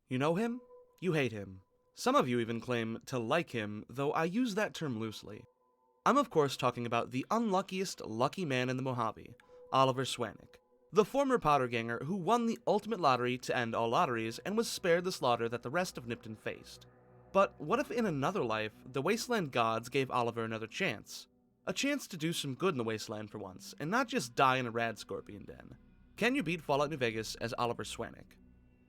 You know him? You hate him. Some of you even claim to like him, though I use that term loosely. I'm of course talking about the unluckiest lucky man in the Mojave, Oliver Swanick, the former powder ganger who won the ultimate lottery to end all lotteries and was spared the slaughter that the rest of Nipton faced. But what if in another life, the Wasteland gods gave Oliver another chance? A chance to do some good in the Wasteland for once, and not just die in a rad scorpion den. Can you beat Fallout New Vegas as Oliver Swanick?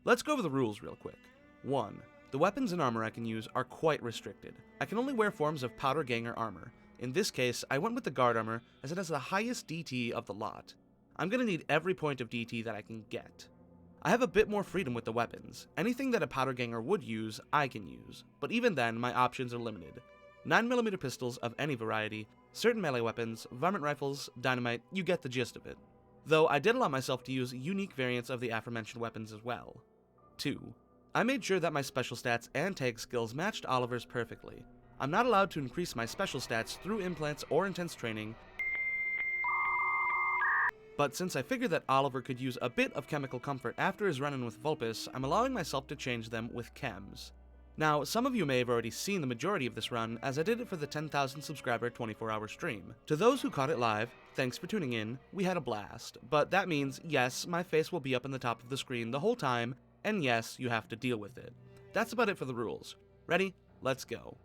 Let's go over the rules real quick. 1. The weapons and armor I can use are quite restricted. I can only wear forms of powder ganger armor. In this case, I went with the guard armor as it has the highest DT of the lot. I'm gonna need every point of DT that I can get. I have a bit more freedom with the weapons. Anything that a powder ganger would use, I can use, but even then, my options are limited. 9mm pistols of any variety, certain melee weapons, varmint rifles, dynamite, you get the gist of it. Though I did allow myself to use unique variants of the aforementioned weapons as well. 2. I made sure that my special stats and tag skills matched Oliver's perfectly. I'm not allowed to increase my special stats through implants or intense training, but since I figured that Oliver could use a bit of chemical comfort after his run-in with Vulpes, I'm allowing myself to change them with chems. Now, some of you may have already seen the majority of this run, as I did it for the 10,000 subscriber 24-hour stream. To those who caught it live, thanks for tuning in, we had a blast, but that means, yes, my face will be up in the top of the screen the whole time, and yes, you have to deal with it. That's about it for the rules. Ready? Let's go.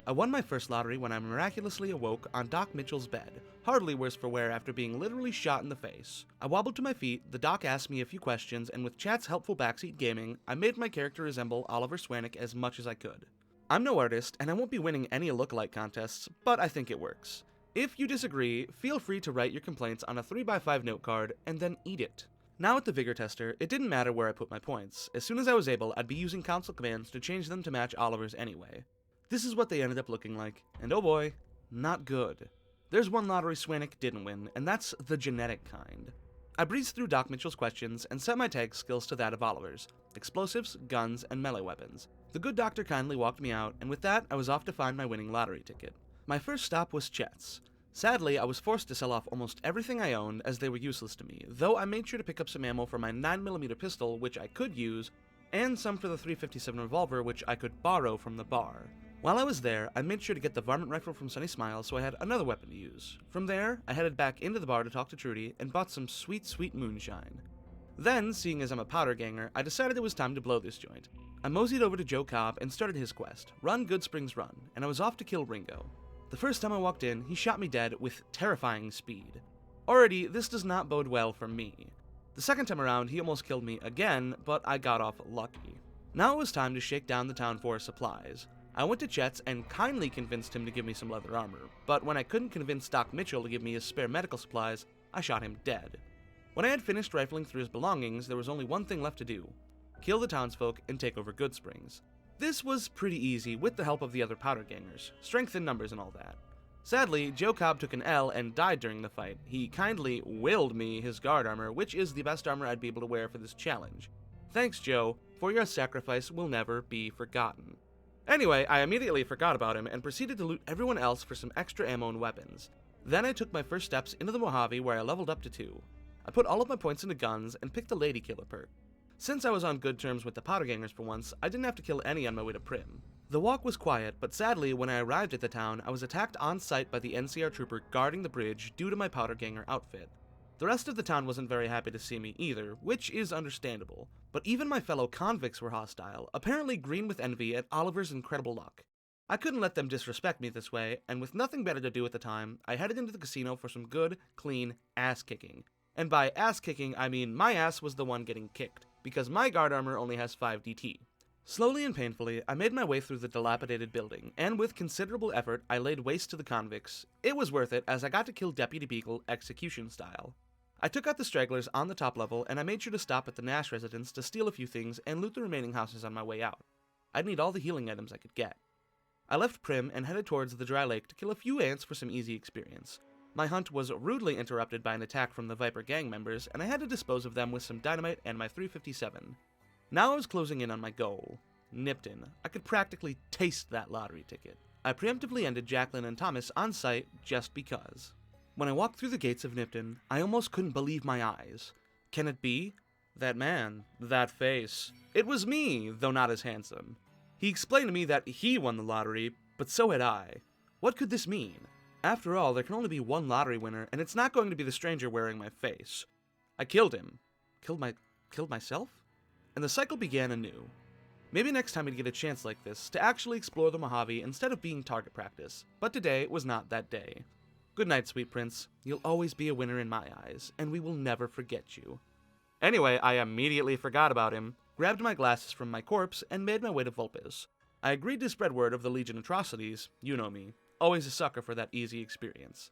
I won my first lottery when I miraculously awoke on Doc Mitchell's bed, hardly worse for wear after being literally shot in the face. I wobbled to my feet, the doc asked me a few questions, and with chat's helpful backseat gaming, I made my character resemble Oliver Swanick as much as I could. I'm no artist, and I won't be winning any lookalike contests, but I think it works. If you disagree, feel free to write your complaints on a 3x5 note card, and then eat it. Now with the Vigor Tester, it didn't matter where I put my points. As soon as I was able, I'd be using console commands to change them to match Oliver's anyway. This is what they ended up looking like, and oh boy, not good. There's one lottery Swanick didn't win, and that's the genetic kind. I breezed through Doc Mitchell's questions and set my tag skills to that of Oliver's: explosives, guns, and melee weapons. The good doctor kindly walked me out, and with that, I was off to find my winning lottery ticket. My first stop was Chet's. Sadly, I was forced to sell off almost everything I owned as they were useless to me, though I made sure to pick up some ammo for my 9mm pistol, which I could use, and some for the 357 revolver, which I could borrow from the bar. While I was there, I made sure to get the varmint rifle from Sunny Smiles so I had another weapon to use. From there, I headed back into the bar to talk to Trudy and bought some sweet, sweet moonshine. Then, seeing as I'm a powder ganger, I decided it was time to blow this joint. I moseyed over to Joe Cobb and started his quest, Run Goodsprings Run, and I was off to kill Ringo. The first time I walked in, he shot me dead with terrifying speed. Already, this does not bode well for me. The second time around, he almost killed me again, but I got off lucky. Now it was time to shake down the town for supplies. I went to Chet's and kindly convinced him to give me some leather armor, but when I couldn't convince Doc Mitchell to give me his spare medical supplies, I shot him dead. When I had finished rifling through his belongings, there was only one thing left to do: kill the townsfolk and take over Goodsprings. This was pretty easy with the help of the other powder gangers, strength in numbers and all that. Sadly, Joe Cobb took an L and died during the fight. He kindly willed me his guard armor, which is the best armor I'd be able to wear for this challenge. Thanks, Joe, for your sacrifice will never be forgotten. Anyway, I immediately forgot about him and proceeded to loot everyone else for some extra ammo and weapons. Then I took my first steps into the Mojave, where I leveled up to 2. I put all of my points into guns and picked the Lady Killer perk. Since I was on good terms with the powder gangers for once, I didn't have to kill any on my way to Primm. The walk was quiet, but sadly, when I arrived at the town, I was attacked on sight by the NCR trooper guarding the bridge due to my powder ganger outfit. The rest of the town wasn't very happy to see me either, which is understandable, but even my fellow convicts were hostile, apparently green with envy at Oliver's incredible luck. I couldn't let them disrespect me this way, and with nothing better to do at the time, I headed into the casino for some good, clean ass-kicking. And by ass-kicking, I mean my ass was the one getting kicked, because my guard armor only has 5 DT. Slowly and painfully, I made my way through the dilapidated building, and with considerable effort, I laid waste to the convicts. It was worth it, as I got to kill Deputy Beagle execution style. I took out the stragglers on the top level, and I made sure to stop at the Nash residence to steal a few things and loot the remaining houses on my way out. I'd need all the healing items I could get. I left Primm and headed towards the dry lake to kill a few ants for some easy experience. My hunt was rudely interrupted by an attack from the Viper gang members, and I had to dispose of them with some dynamite and my 357. Now I was closing in on my goal, Nipton. I could practically taste that lottery ticket. I preemptively ended Jacqueline and Thomas on sight just because. When I walked through the gates of Nipton, I almost couldn't believe my eyes. Can it be? That man, that face. It was me, though not as handsome. He explained to me that he won the lottery, but so had I. What could this mean? After all, there can only be one lottery winner, and it's not going to be the stranger wearing my face. I killed him. Killed myself? And the cycle began anew. Maybe next time I'd get a chance like this to actually explore the Mojave instead of being target practice, but today was not that day. Good night, sweet prince. You'll always be a winner in my eyes, and we will never forget you. Anyway, I immediately forgot about him, grabbed my glasses from my corpse, and made my way to Vulpes. I agreed to spread word of the Legion atrocities, you know me, always a sucker for that easy experience.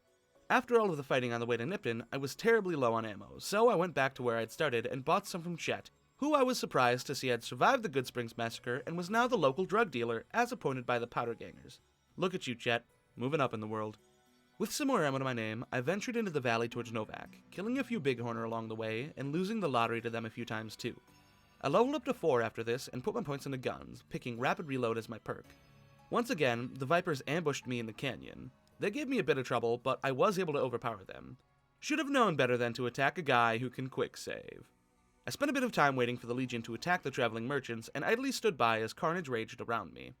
After all of the fighting on the way to Nipton, I was terribly low on ammo, so I went back to where I'd started and bought some from Chet, who I was surprised to see had survived the Goodsprings massacre and was now the local drug dealer as appointed by the powder gangers. Look at you, Chet, moving up in the world. With some more ammo to my name, I ventured into the valley towards Novac, killing a few bighorner along the way and losing the lottery to them a few times too. I leveled up to 4 after this and put my points into guns, picking rapid reload as my perk. Once again, the Vipers ambushed me in the canyon. They gave me a bit of trouble, but I was able to overpower them. Should have known better than to attack a guy who can quick save. I spent a bit of time waiting for the Legion to attack the traveling merchants and idly stood by as carnage raged around me.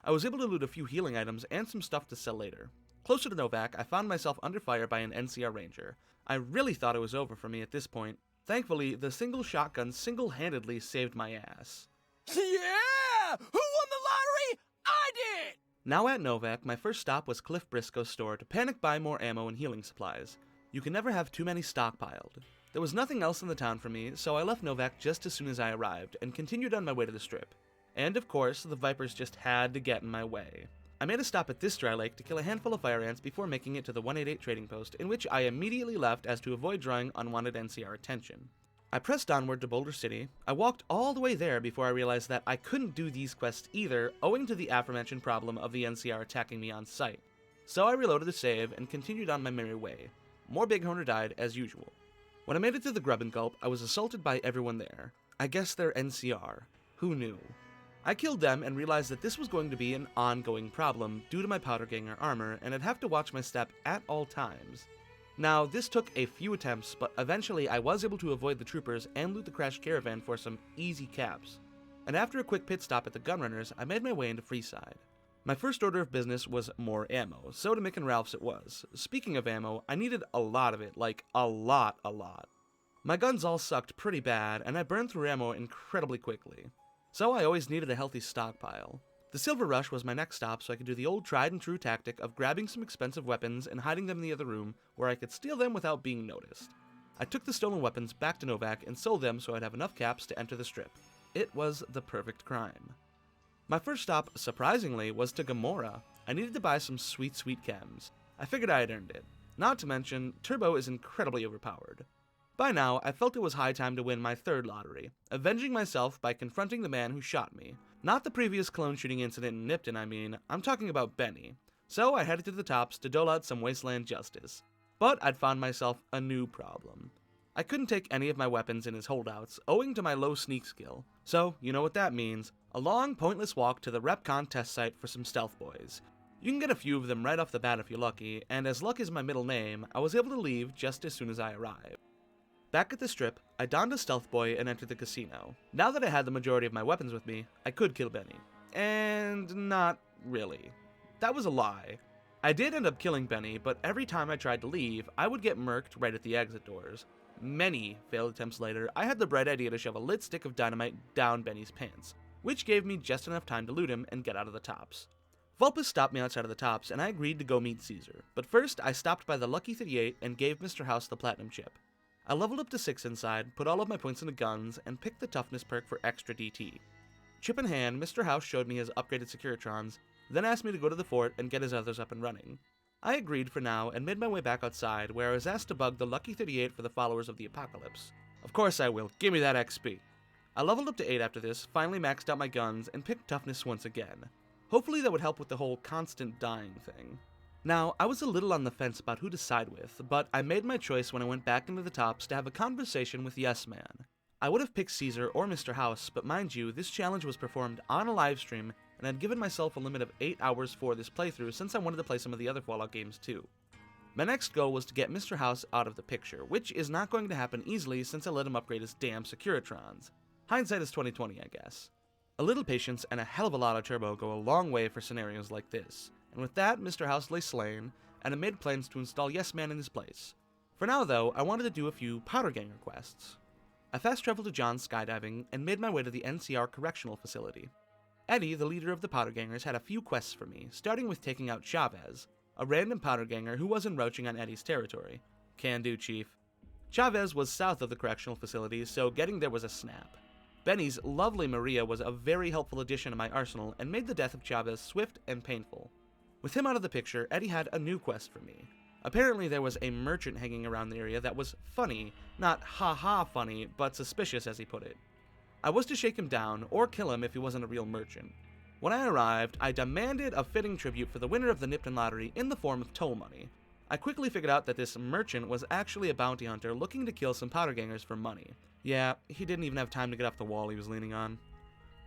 I was able to loot a few healing items and some stuff to sell later. Closer to Novac, I found myself under fire by an NCR ranger. I really thought it was over for me at this point. Thankfully, the single shotgun single-handedly saved my ass. Yeah! Who won the lottery? I did! Now at Novac, my first stop was Cliff Briscoe's store to panic buy more ammo and healing supplies. You can never have too many stockpiled. There was nothing else in the town for me, so I left Novac just as soon as I arrived and continued on my way to the strip. And of course, the Vipers just had to get in my way. I made a stop at this dry lake to kill a handful of fire ants before making it to the 188 trading post, in which I immediately left as to avoid drawing unwanted NCR attention. I pressed onward to Boulder City. I walked all the way there before I realized that I couldn't do these quests either, owing to the aforementioned problem of the NCR attacking me on sight. So I reloaded the save and continued on my merry way. More bighorner died as usual. When I made it to the Grub and Gulp, I was assaulted by everyone there. I guess they're NCR. Who knew? I killed them and realized that this was going to be an ongoing problem due to my powder ganger armor, and I'd have to watch my step at all times. Now, this took a few attempts, but eventually I was able to avoid the troopers and loot the crashed caravan for some easy caps. And after a quick pit stop at the Gunrunners, I made my way into Freeside. My first order of business was more ammo, so to Mick and Ralph's it was. Speaking of ammo, I needed a lot of it, like a lot. My guns all sucked pretty bad, and I burned through ammo incredibly quickly. So I always needed a healthy stockpile. The Silver Rush was my next stop so I could do the old tried and true tactic of grabbing some expensive weapons and hiding them in the other room where I could steal them without being noticed. I took the stolen weapons back to Novac and sold them so I'd have enough caps to enter the strip. It was the perfect crime. My first stop, surprisingly, was to Gamora. I needed to buy some sweet chems. I figured I had earned it. Not to mention, Turbo is incredibly overpowered. By now, I felt it was high time to win my third lottery, avenging myself by confronting the man who shot me. Not the previous clone shooting incident in Nipton, I mean, I'm talking about Benny. So I headed to the tops to dole out some wasteland justice. But I'd found myself a new problem. I couldn't take any of my weapons in his holdouts, owing to my low sneak skill. So, you know what that means. A long, pointless walk to the RepCon test site for some stealth boys. You can get a few of them right off the bat if you're lucky, and as luck is my middle name, I was able to leave just as soon as I arrived. Back at the strip, I donned a stealth boy and entered the casino. Now that I had the majority of my weapons with me, I could kill Benny. And not really. That was a lie. I did end up killing Benny, but every time I tried to leave, I would get murked right at the exit doors. Many failed attempts later, I had the bright idea to shove a lit stick of dynamite down Benny's pants, which gave me just enough time to loot him and get out of the tops. Vulpes stopped me outside of the tops, and I agreed to go meet Caesar. But first, I stopped by the Lucky 38 and gave Mr. House the platinum chip. I leveled up to 6 inside, put all of my points into guns, and picked the toughness perk for extra DT. Chip in hand, Mr. House showed me his upgraded Securitrons, then asked me to go to the fort and get his others up and running. I agreed for now and made my way back outside, where I was asked to bug the Lucky 38 for the followers of the apocalypse. Of course I will, give me that XP. I leveled up to 8 after this, finally maxed out my guns, and picked toughness once again. Hopefully that would help with the whole constant dying thing. Now, I was a little on the fence about who to side with, but I made my choice when I went back into the tops to have a conversation with Yes Man. I would have picked Caesar or Mr. House, but mind you, this challenge was performed on a livestream, and I'd given myself a limit of 8 hours for this playthrough since I wanted to play some of the other Fallout games too. My next goal was to get Mr. House out of the picture, which is not going to happen easily since I let him upgrade his damn Securitrons. Hindsight is 20/20, I guess. A little patience and a hell of a lot of turbo go a long way for scenarios like this, and with that, Mr. House lay slain, and I made plans to install Yes Man in his place. For now, though, I wanted to do a few Powder Ganger quests. I fast-traveled to John's skydiving and made my way to the NCR Correctional Facility. Eddie, the leader of the Powder Gangers, had a few quests for me, starting with taking out Chavez, a random Powder Ganger who was encroaching on Eddie's territory. Can do, Chief. Chavez was south of the correctional facility, so getting there was a snap. Benny's lovely Maria was a very helpful addition to my arsenal and made the death of Chavez swift and painful. With him out of the picture, Eddie had a new quest for me. Apparently there was a merchant hanging around the area that was funny, not ha-ha funny, but suspicious as he put it. I was to shake him down, or kill him if he wasn't a real merchant. When I arrived, I demanded a fitting tribute for the winner of the Nipton lottery in the form of toll money. I quickly figured out that this merchant was actually a bounty hunter looking to kill some powder gangers for money. Yeah, he didn't even have time to get off the wall he was leaning on.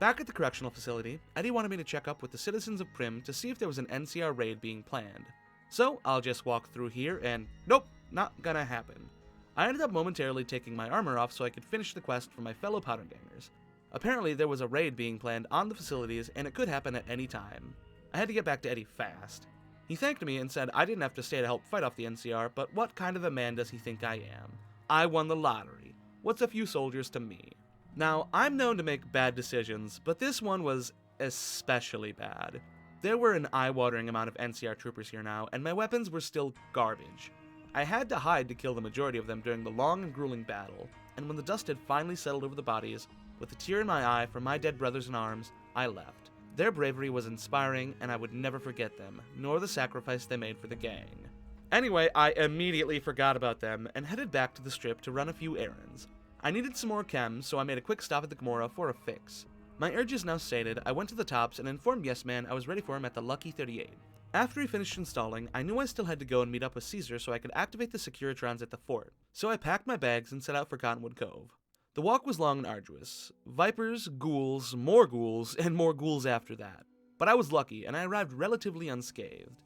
Back at the correctional facility, Eddie wanted me to check up with the citizens of Primm to see if there was an NCR raid being planned. So, I'll just walk through here and nope, not gonna happen. I ended up momentarily taking my armor off so I could finish the quest for my fellow powder gangers. Apparently there was a raid being planned on the facilities and it could happen at any time. I had to get back to Eddie fast. He thanked me and said I didn't have to stay to help fight off the NCR, but what kind of a man does he think I am? I won the lottery. What's a few soldiers to me? Now, I'm known to make bad decisions, but this one was especially bad. There were an eye-watering amount of NCR troopers here now, and my weapons were still garbage. I had to hide to kill the majority of them during the long and grueling battle, and when the dust had finally settled over the bodies, with a tear in my eye for my dead brothers in arms, I left. Their bravery was inspiring, and I would never forget them, nor the sacrifice they made for the gang. Anyway, I immediately forgot about them, and headed back to the strip to run a few errands. I needed some more chems, so I made a quick stop at the Gamora for a fix. My urges now sated, I went to the tops and informed Yes Man I was ready for him at the Lucky 38. After he finished installing, I knew I still had to go and meet up with Caesar so I could activate the Securitrons at the fort, so I packed my bags and set out for Cottonwood Cove. The walk was long and arduous. Vipers, ghouls, and more ghouls after that. But I was lucky, and I arrived relatively unscathed.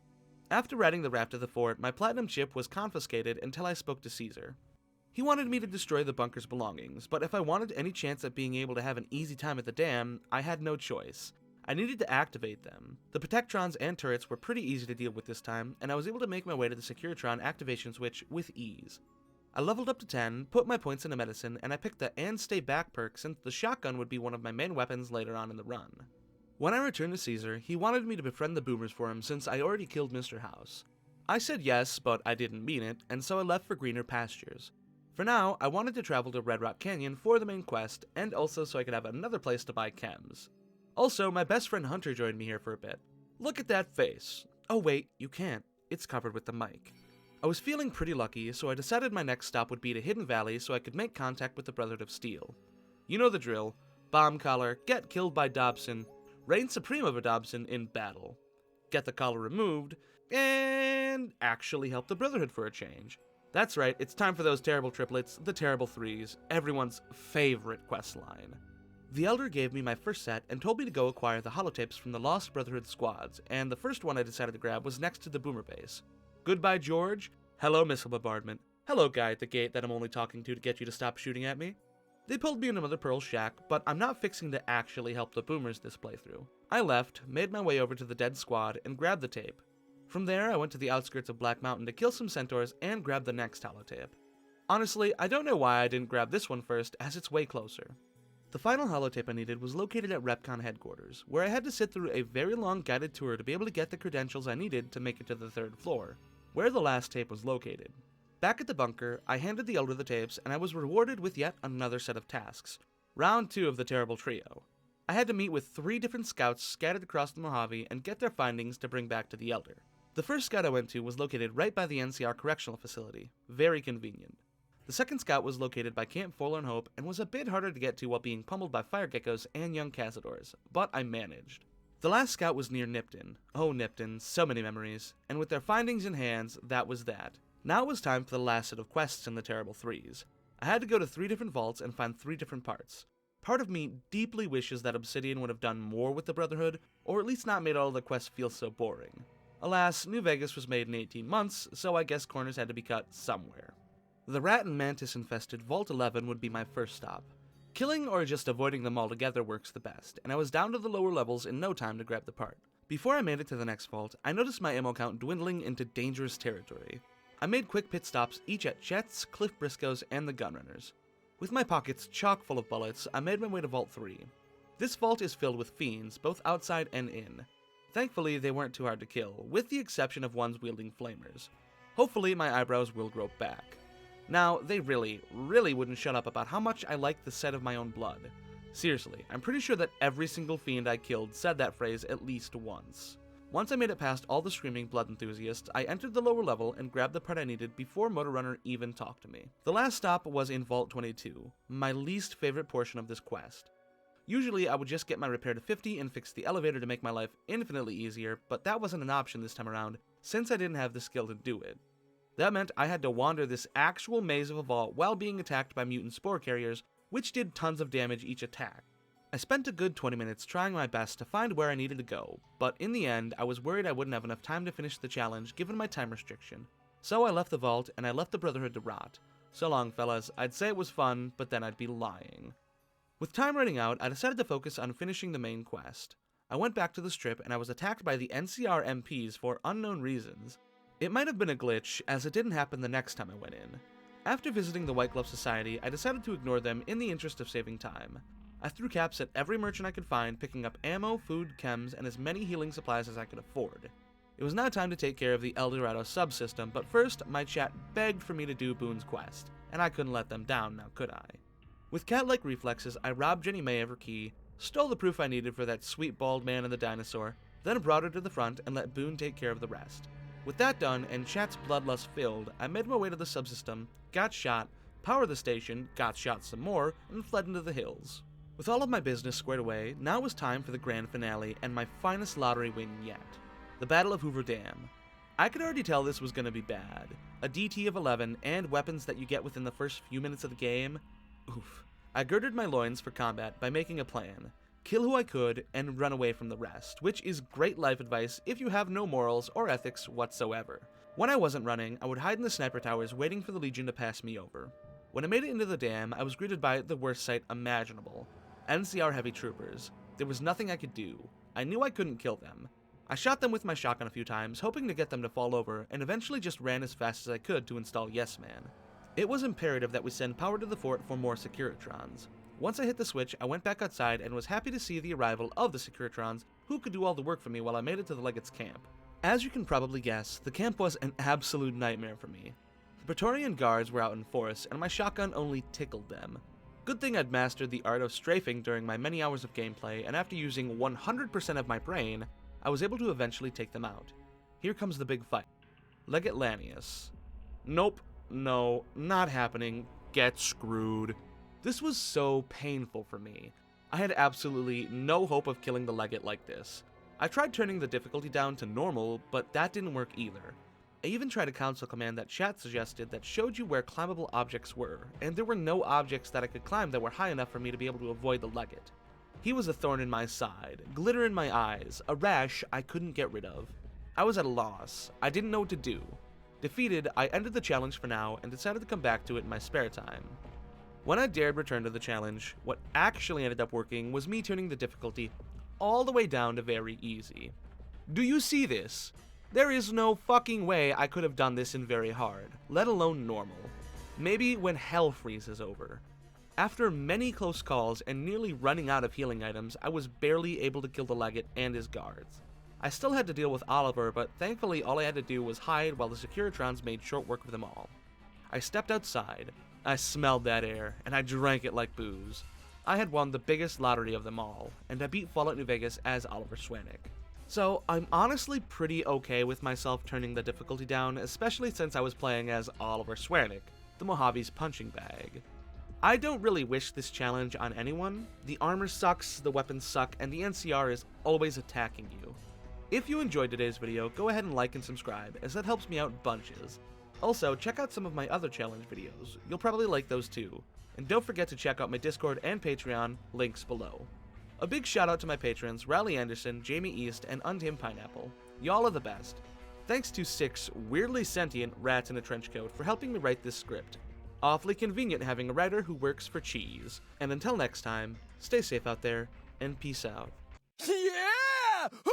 After riding the raft to the fort, my platinum chip was confiscated until I spoke to Caesar. He wanted me to destroy the bunker's belongings, but if I wanted any chance at being able to have an easy time at the dam, I had no choice. I needed to activate them. The Protectrons and turrets were pretty easy to deal with this time, and I was able to make my way to the Securitron activation switch with ease. I leveled up to 10, put my points into medicine, and I picked the And Stay Back perk since the shotgun would be one of my main weapons later on in the run. When I returned to Caesar, he wanted me to befriend the Boomers for him since I already killed Mr. House. I said yes, but I didn't mean it, and so I left for greener pastures. For now, I wanted to travel to Red Rock Canyon for the main quest, and also so I could have another place to buy chems. Also, my best friend Hunter joined me here for a bit. Look at that face. Oh wait, you can't. It's covered with the mic. I was feeling pretty lucky, so I decided my next stop would be to Hidden Valley so I could make contact with the Brotherhood of Steel. You know the drill. Bomb collar, get killed by Dobson, reign supreme over Dobson in battle. Get the collar removed, and actually help the Brotherhood for a change. That's right, it's time for those terrible triplets, the terrible threes, everyone's favorite questline. The Elder gave me my first set and told me to go acquire the holotapes from the Lost Brotherhood squads, and the first one I decided to grab was next to the Boomer base. Goodbye, George. Hello, Missile Bombardment. Hello, guy at the gate that I'm only talking to get you to stop shooting at me. They pulled me into Mother Pearl's shack, but I'm not fixing to actually help the Boomers this playthrough. I left, made my way over to the dead squad, and grabbed the tape. From there, I went to the outskirts of Black Mountain to kill some centaurs and grab the next holotape. Honestly, I don't know why I didn't grab this one first, as it's way closer. The final holotape I needed was located at Repcon headquarters, where I had to sit through a very long guided tour to be able to get the credentials I needed to make it to the 3rd floor, where the last tape was located. Back at the bunker, I handed the Elder the tapes, and I was rewarded with yet another set of tasks. Round 2 of the terrible trio. I had to meet with 3 different scouts scattered across the Mojave and get their findings to bring back to the Elder. The first scout I went to was located right by the NCR Correctional Facility. Very convenient. The second scout was located by Camp Forlorn Hope and was a bit harder to get to while being pummeled by fire geckos and young cazadors, but I managed. The last scout was near Nipton. Oh, Nipton, so many memories. And with their findings in hands, that was that. Now it was time for the last set of quests in the Terrible Threes. I had to go to 3 different vaults and find 3 different parts. Part of me deeply wishes that Obsidian would have done more with the Brotherhood, or at least not made all of the quests feel so boring. Alas, New Vegas was made in 18 months, so I guess corners had to be cut somewhere. The rat and mantis infested Vault 11 would be my first stop. Killing or just avoiding them altogether works the best, and I was down to the lower levels in no time to grab the part. Before I made it to the next vault, I noticed my ammo count dwindling into dangerous territory. I made quick pit stops each at Chet's, Cliff Briscoe's, and the Gunrunners. With my pockets chock full of bullets, I made my way to Vault 3. This vault is filled with fiends, both outside and in. Thankfully, they weren't too hard to kill, with the exception of ones wielding flamers. Hopefully, my eyebrows will grow back. Now, they really wouldn't shut up about how much I liked the set of my own blood. Seriously, I'm pretty sure that every single fiend I killed said that phrase at least once. Once I made it past all the screaming blood enthusiasts, I entered the lower level and grabbed the part I needed before Motor Runner even talked to me. The last stop was in Vault 22, my least favorite portion of this quest. Usually I would just get my repair to 50 and fix the elevator to make my life infinitely easier, but that wasn't an option this time around, since I didn't have the skill to do it. That meant I had to wander this actual maze of a vault while being attacked by mutant spore carriers, which did tons of damage each attack. I spent a good 20 minutes trying my best to find where I needed to go, but in the end I was worried I wouldn't have enough time to finish the challenge given my time restriction. So I left the vault and I left the Brotherhood to rot. So long, fellas. I'd say it was fun, but then I'd be lying. With time running out, I decided to focus on finishing the main quest. I went back to the strip and I was attacked by the NCR MPs for unknown reasons. It might have been a glitch, as it didn't happen the next time I went in. After visiting the White Glove Society, I decided to ignore them in the interest of saving time. I threw caps at every merchant I could find, picking up ammo, food, chems, and as many healing supplies as I could afford. It was now time to take care of the El Dorado subsystem, but first, my chat begged for me to do Boone's quest, and I couldn't let them down, now could I? With cat-like reflexes, I robbed Jenny May of her key, stole the proof I needed for that sweet bald man and the dinosaur, then brought her to the front and let Boone take care of the rest. With that done, and chat's bloodlust filled, I made my way to the subsystem, got shot, powered the station, got shot some more, and fled into the hills. With all of my business squared away, now it was time for the grand finale and my finest lottery win yet. The Battle of Hoover Dam. I could already tell this was going to be bad. A DT of 11 and weapons that you get within the first few minutes of the game. Oof. I girded my loins for combat by making a plan. Kill who I could and run away from the rest, which is great life advice if you have no morals or ethics whatsoever. When I wasn't running, I would hide in the sniper towers waiting for the Legion to pass me over. When I made it into the dam, I was greeted by the worst sight imaginable. NCR heavy troopers. There was nothing I could do. I knew I couldn't kill them. I shot them with my shotgun a few times, hoping to get them to fall over, and eventually just ran as fast as I could to install Yes Man. It was imperative that we send power to the fort for more Securitrons. Once I hit the switch, I went back outside and was happy to see the arrival of the Securitrons, who could do all the work for me while I made it to the Legate's camp. As you can probably guess, the camp was an absolute nightmare for me. The Praetorian guards were out in force, and my shotgun only tickled them. Good thing I'd mastered the art of strafing during my many hours of gameplay, and after using 100% of my brain, I was able to eventually take them out. Here comes the big fight. Legate Lanius. Nope, no, not happening. Get screwed. This was so painful for me. I had absolutely no hope of killing the Legate like this. I tried turning the difficulty down to normal, but that didn't work either. I even tried a console command that chat suggested that showed you where climbable objects were, and there were no objects that I could climb that were high enough for me to be able to avoid the Legate. He was a thorn in my side, glitter in my eyes, a rash I couldn't get rid of. I was at a loss. I didn't know what to do. Defeated, I ended the challenge for now and decided to come back to it in my spare time. When I dared return to the challenge, what actually ended up working was me turning the difficulty all the way down to very easy. Do you see this? There is no fucking way I could have done this in very hard, let alone normal. Maybe when hell freezes over. After many close calls and nearly running out of healing items, I was barely able to kill the Legate and his guards. I still had to deal with Oliver, but thankfully all I had to do was hide while the Securitrons made short work of them all. I stepped outside, I smelled that air, and I drank it like booze. I had won the biggest lottery of them all, and I beat Fallout New Vegas as Oliver Swanick. So I'm honestly pretty okay with myself turning the difficulty down, especially since I was playing as Oliver Swanick, the Mojave's punching bag. I don't really wish this challenge on anyone. The armor sucks, the weapons suck, and the NCR is always attacking you. If you enjoyed today's video, go ahead and like and subscribe, as that helps me out bunches. Also, check out some of my other challenge videos. You'll probably like those too. And don't forget to check out my Discord and Patreon, links below. A big shout out to my patrons, Riley Anderson, Jamie East, and Untamed Pineapple. Y'all are the best. Thanks to 6 weirdly sentient rats in a trench coat for helping me write this script. Awfully convenient having a writer who works for cheese. And until next time, stay safe out there, and peace out. Yeah! Who